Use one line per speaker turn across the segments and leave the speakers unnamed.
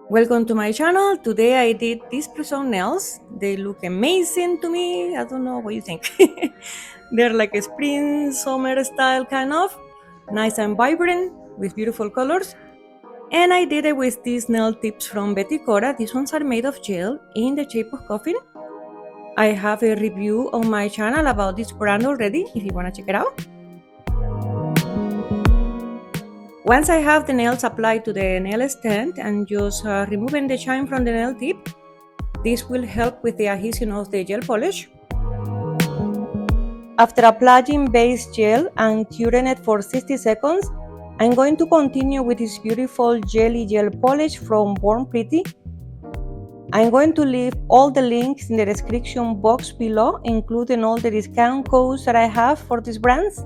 Welcome to my channel. Today I did these press-on nails. They look amazing to me. I don't know what you think. They're like a spring summer style kind of, nice and vibrant with beautiful colors. And I did it with these nail tips from Betty Cora. These ones are made of gel in the shape of coffin. I have a review on my channel about this brand already if you want to check it out. Once I have the nails applied to the nail stand and just removing the shine from the nail tip, this will help with the adhesion of the gel polish. After applying base gel and curing it for 60 seconds, I'm going to continue with this beautiful jelly gel polish from Born Pretty. I'm going to leave all the links in the description box below, including all the discount codes that I have for these brands.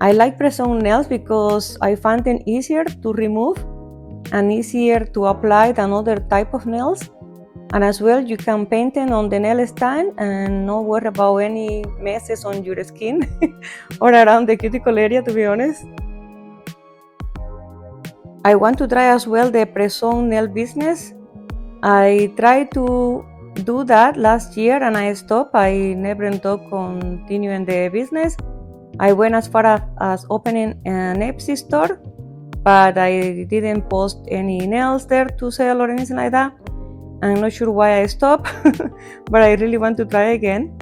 I like press-on nails because I find them easier to remove and easier to apply than other type of nails. And as well, you can paint them on the nail stand and not worry about any messes on your skin or around the cuticle area, to be honest. I want to try as well the press-on nail business. I tried to do that last year and I stopped. I never ended up continuing the business. I went as far as opening an Etsy store, but I didn't post any nails there to sell or anything like that. I'm not sure why I stopped, but I really want to try again.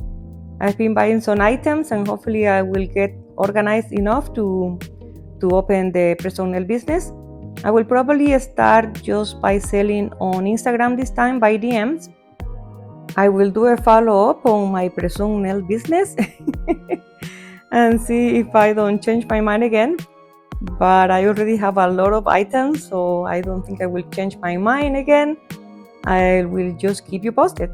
I've been buying some items and hopefully I will get organized enough to open the press-on nail business. I will probably start just by selling on Instagram this time by DMs. I will do a follow-up on my press-on nail business and see if I don't change my mind again. But I already have a lot of items, so I don't think I will change my mind again. I will just keep you posted.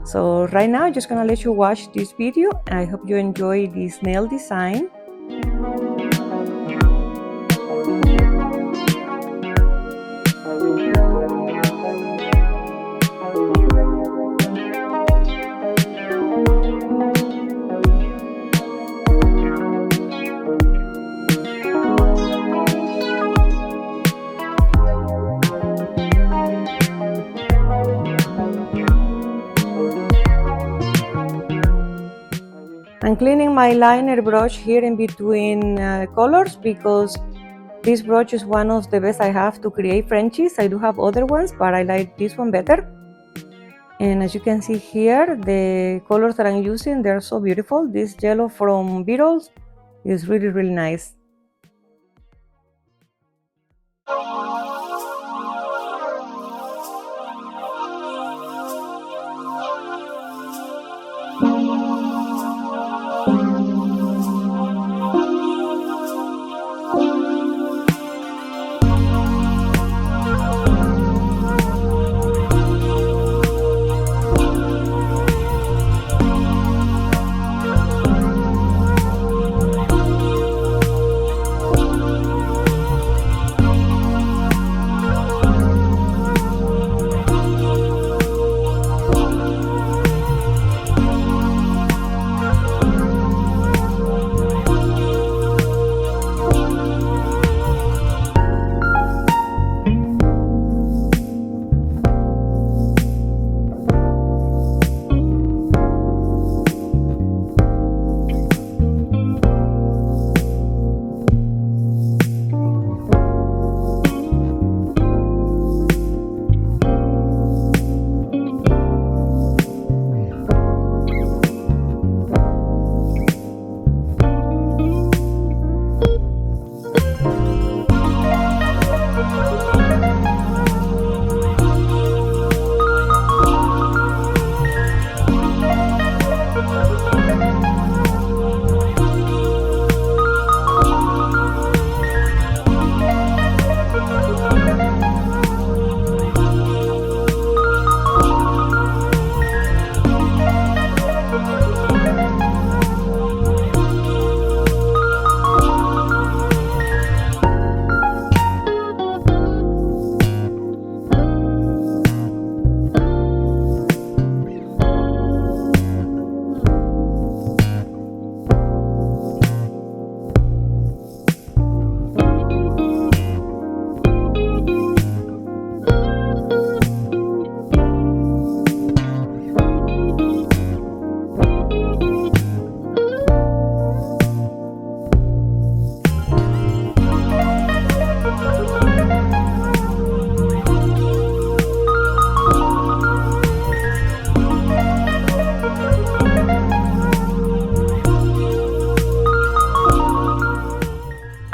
So right now I'm just gonna let you watch this video. I hope you enjoy this nail design. I'm cleaning my liner brush here in between colors because this brush is one of the best I have to create Frenchies. I do have other ones, but I like this one better. And as you can see here, the colors that I'm using, they're so beautiful. This yellow from Beetles is really, really nice.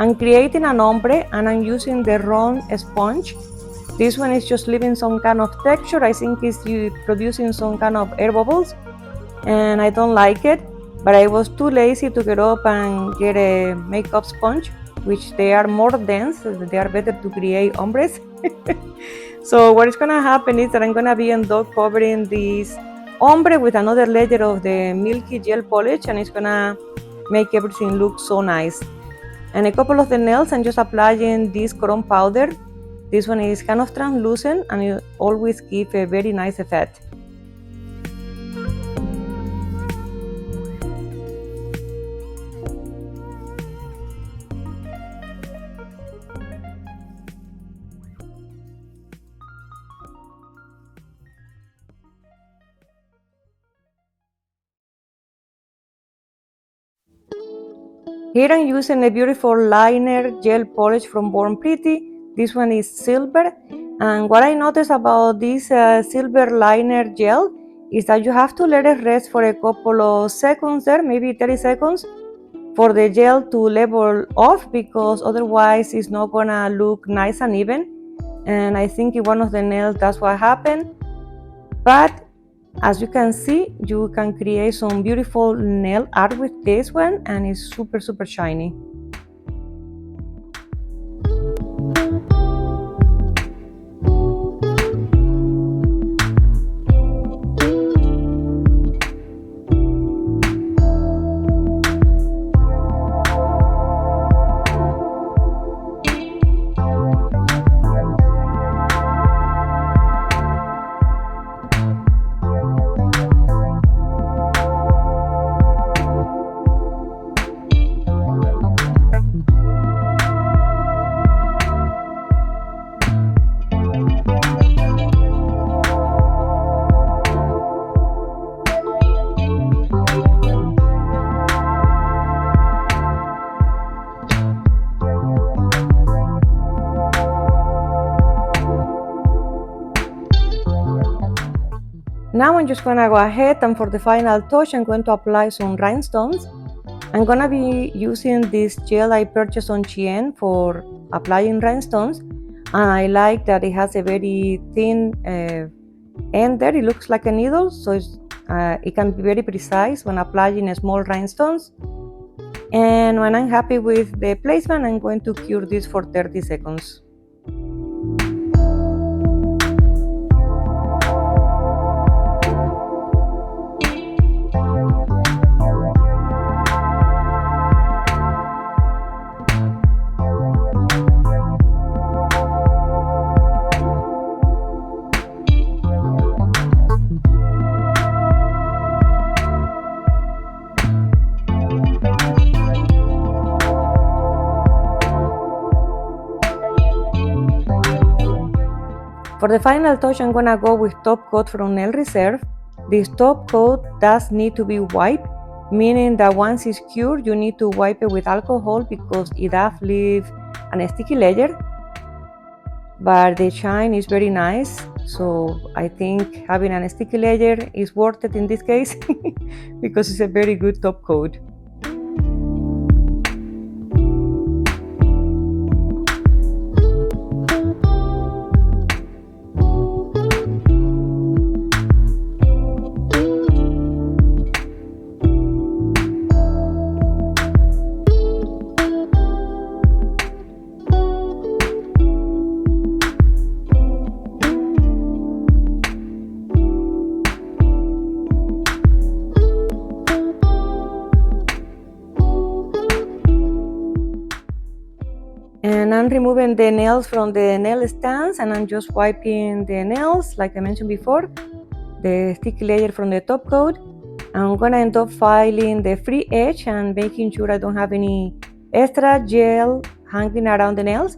I'm creating an ombre and I'm using the round sponge. This one is just leaving some kind of texture. I think it's producing some kind of air bubbles and I don't like it, but I was too lazy to get up and get a makeup sponge, which they are more dense, they are better to create ombres. So what is gonna happen is that I'm gonna be end up covering this ombre with another layer of the Milky gel polish, and it's gonna make everything look so nice. And a couple of the nails, I'm just applying this chrome powder. This one is kind of translucent and it always gives a very nice effect. Here I'm using a beautiful liner gel polish from Born Pretty. This one is silver, and what I noticed about this silver liner gel is that you have to let it rest for a couple of seconds there, maybe 30 seconds, for the gel to level off, because otherwise it's not gonna look nice and even. And I think in one of the nails that's what happened. But as you can see, you can create some beautiful nail art with this one, and it's super shiny. Now I'm just gonna go ahead and for the final touch I'm going to apply some rhinestones. I'm gonna be using this gel I purchased on Shein for applying rhinestones, and I like that it has a very thin end there. It looks like a needle, so it can be very precise when applying small rhinestones. And when I'm happy with the placement, I'm going to cure this for 30 seconds. For the final touch, I'm gonna go with top coat from Nail Reserve. This top coat does need to be wiped, meaning that once it's cured, you need to wipe it with alcohol because it does leave a sticky layer. But the shine is very nice, so I think having a sticky layer is worth it in this case because it's a very good top coat. And I'm removing the nails from the nail stands and I'm just wiping the nails like I mentioned before, the sticky layer from the top coat. I'm gonna end up filing the free edge and making sure I don't have any extra gel hanging around the nails.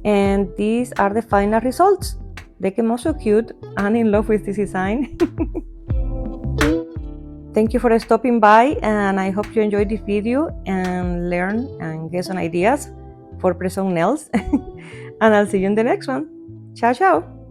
And these are the final results. They came out so cute. I'm in love with this design. Thank you for stopping by, and I hope you enjoyed this video and learn and get some ideas for press-on nails. And I'll see you in the next one. Ciao, ciao!